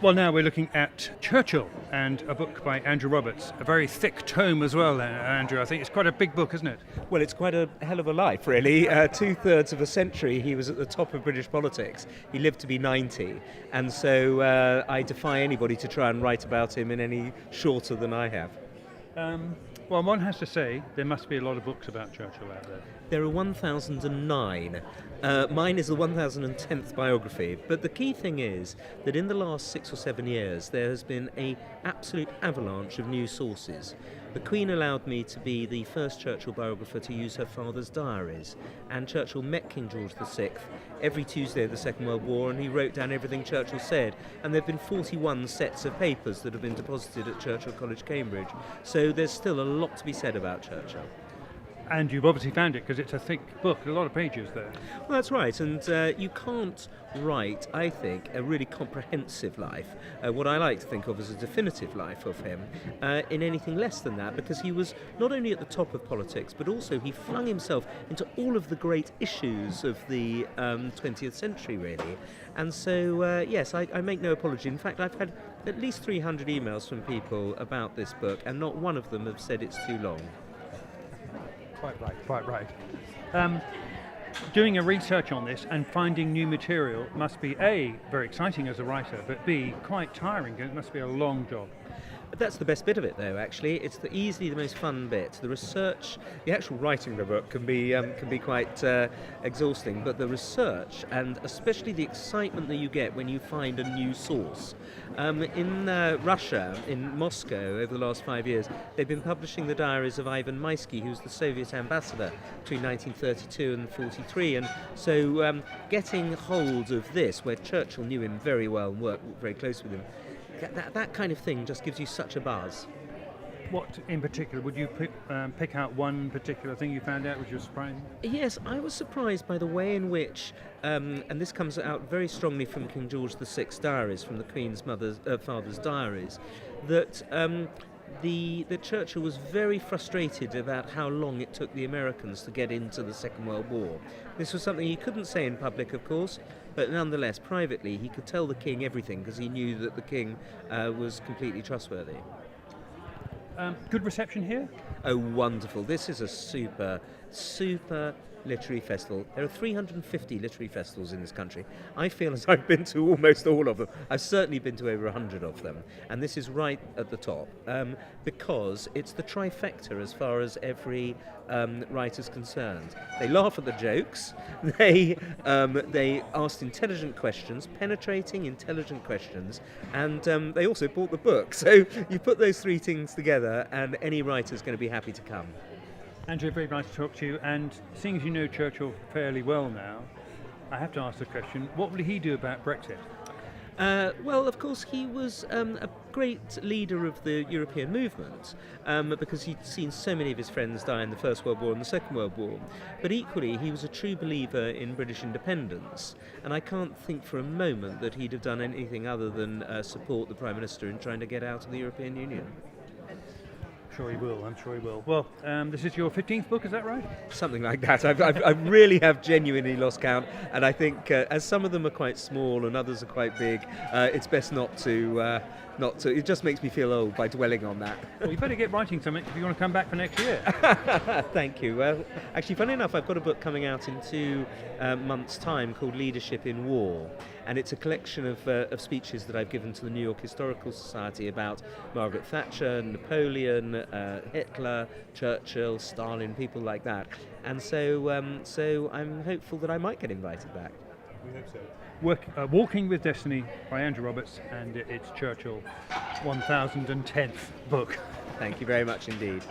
Well, now we're looking at Churchill and a book by Andrew Roberts, a very thick tome as well, Andrew. I think it's quite a big book, isn't it? Well, it's quite a hell of a life, really. 2/3 of a century he was at the top of British politics. He lived to be 90, and so I defy anybody to try and write about him in any shorter than I have. Well, one has to say there must be a lot of books about Churchill out there. There are 1,009. Mine is the 1,010th biography, but the key thing is that in the last 6 or 7 years there has been an absolute avalanche of new sources. The Queen allowed me to be the first Churchill biographer to use her father's diaries, and Churchill met King George VI every Tuesday of the Second World War, and he wrote down everything Churchill said, and there have been 41 sets of papers that have been deposited at Churchill College, Cambridge, so there's still a lot to be said about Churchill. And you've obviously found it because it's a thick book, a lot of pages there. Well, that's right, and you can't write, I think, a really comprehensive life, what I like to think of as a definitive life of him, in anything less than that, because he was not only at the top of politics, but also he flung himself into all of the great issues of the 20th century, really. And so, yes, I make no apology. In fact, I've had at least 300 emails from people about this book, and not one of them have said it's too long. Quite right. Doing a research on this and finding new material must be A, very exciting as a writer, but B, quite tiring. It must be a long job. That's the best bit of it, though, actually. It's easily the most fun bit. The research, the actual writing of the book can be quite exhausting, but the research, and especially the excitement that you get when you find a new source. In Russia, in Moscow, over the last 5 years, they've been publishing the diaries of Ivan Maisky, who was the Soviet ambassador between 1932 and 43, and so getting hold of this, where Churchill knew him very well and worked very close with him, that kind of thing just gives you such a buzz. What in particular, would you pick out one particular thing you found out which was surprising? Yes, I was surprised by the way in which, and this comes out very strongly from King George VI's diaries, from the Queen's father's diaries, that that Churchill was very frustrated about how long it took the Americans to get into the Second World War. This was something he couldn't say in public, of course, but nonetheless, privately, he could tell the King everything because he knew that the King was completely trustworthy. Good reception here? Oh, wonderful. This is a super literary festival. There are 350 literary festivals in this country. I feel as I've been to almost all of them. I've certainly been to over 100 of them. And this is right at the top because it's the trifecta as far as every writer's concerned. They laugh at the jokes. They asked intelligent questions, penetrating, intelligent questions, and they also bought the book. So you put those three things together and any writer's going to be happy to come. Andrew, very nice to talk to you, and seeing as you know Churchill fairly well now, I have to ask the question, what will he do about Brexit? Well, of course, he was a great leader of the European movement because he'd seen so many of his friends die in the First World War and the Second World War. But equally, he was a true believer in British independence, and I can't think for a moment that he'd have done anything other than support the Prime Minister in trying to get out of the European Union. I'm sure he will. Well, this is your 15th book, is that right? Something like that. I really have genuinely lost count, and I think as some of them are quite small and others are quite big, it's best not to. It just makes me feel old by dwelling on that. Well, you better get writing something if you want to come back for next year. Thank you. Well, actually, funny enough, I've got a book coming out in 2 months' time called Leadership in War, and it's a collection of speeches that I've given to the New York Historical Society about Margaret Thatcher, Napoleon, Hitler, Churchill, Stalin, people like that. And so I'm hopeful that I might get invited back. We hope so. Walking with Destiny by Andrew Roberts, and it's Churchill 1010th book. Thank you very much indeed.